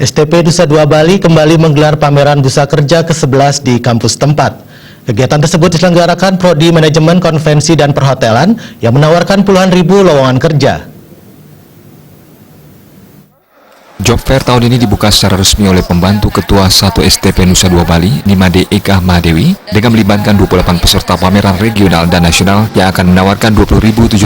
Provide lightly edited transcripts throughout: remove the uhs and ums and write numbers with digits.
STP Nusa Dua Bali kembali menggelar pameran Bursa Kerja ke-11 di kampus tempat. Kegiatan tersebut diselenggarakan Prodi Manajemen Konvensi dan Perhotelan yang menawarkan puluhan ribu lowongan kerja. Job Fair tahun ini dibuka secara resmi oleh pembantu Ketua 1 STP Nusa Dua Bali, Nimade Eka Mahadewi, dengan melibatkan 28 peserta pameran regional dan nasional yang akan menawarkan 20.759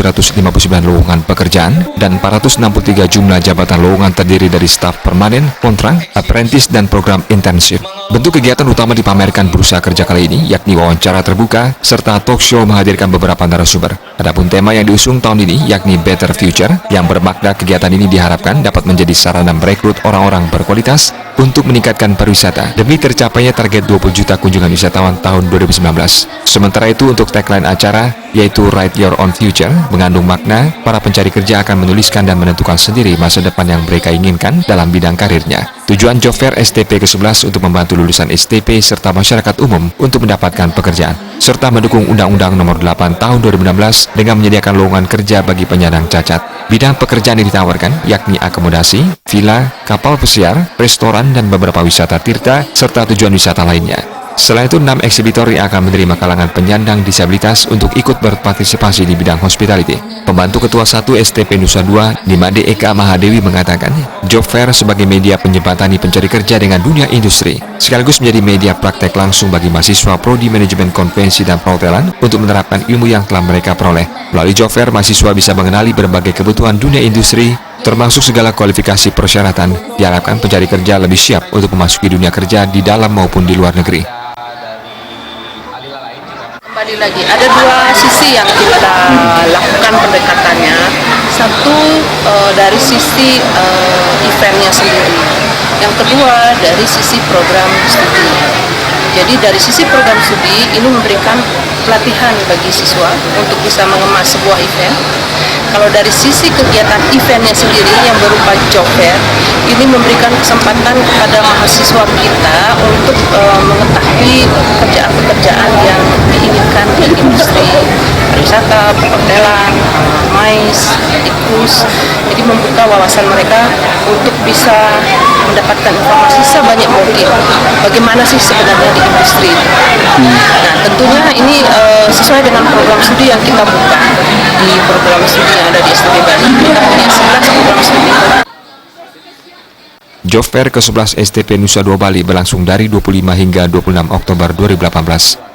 lowongan pekerjaan dan 463 jumlah jabatan lowongan terdiri dari staf permanen, kontrak, apprentice, dan program intensif. Bentuk kegiatan utama dipamerkan bursa kerja kali ini, yakni wawancara terbuka, serta talk show menghadirkan beberapa narasumber. Adapun tema yang diusung tahun ini, yakni Better Future, yang bermakna kegiatan ini diharapkan dapat menjadi sarana merekrut orang-orang berkualitas untuk meningkatkan pariwisata demi tercapainya target 20 juta kunjungan wisatawan tahun 2019. Sementara itu untuk tagline acara, yaitu Write Your Own Future, mengandung makna para pencari kerja akan menuliskan dan menentukan sendiri masa depan yang mereka inginkan dalam bidang karirnya. Tujuan Job Fair STP ke-11 untuk membantu lulusan STP serta masyarakat umum untuk mendapatkan pekerjaan, serta mendukung Undang-Undang Nomor 8 Tahun 2016 dengan menyediakan lowongan kerja bagi penyandang cacat. Bidang pekerjaan yang ditawarkan yakni akomodasi, villa, kapal pesiar, restoran, dan beberapa wisata tirta, serta tujuan wisata lainnya. Selain itu, 6 eksibitor yang akan menerima kalangan penyandang disabilitas untuk ikut berpartisipasi di bidang hospitality. Pembantu Ketua 1 STP Nusa Dua, Nimade Eka Mahadewi, mengatakan, Job Fair sebagai media penjembatani pencari kerja dengan dunia industri, sekaligus menjadi media praktek langsung bagi mahasiswa Prodi Manajemen Konvensi dan Perhotelan untuk menerapkan ilmu yang telah mereka peroleh. Melalui Job Fair, mahasiswa bisa mengenali berbagai kebutuhan dunia industri, termasuk segala kualifikasi persyaratan. Diharapkan pencari kerja lebih siap untuk memasuki dunia kerja di dalam maupun di luar negeri. Kembali lagi, ada dua sisi yang kita lakukan pendekatannya. Satu dari sisi eventnya sendiri. Yang kedua dari sisi program studi. Jadi dari sisi program studi ini memberikan pelatihan bagi siswa untuk bisa mengemas sebuah event. Kalau dari sisi kegiatan eventnya sendiri yang berupa Job Fair, ini memberikan kesempatan kepada mahasiswa kita untuk mengetahui pekerjaan-pekerjaan yang diinginkan di industri pariwisata, perhotelan, mais, tikus. Jadi membuka wawasan mereka untuk bisa mendapatkan informasi sebanyak mungkin bagaimana sih sebenarnya di industri. Nah, tentunya ini sesuai dengan program studi yang kita buka di program studi yang ada di STP Bali. Kita punya 11 program studi. Job Fair ke-11 STP Nusa Dua Bali berlangsung dari 25 hingga 26 Oktober 2018.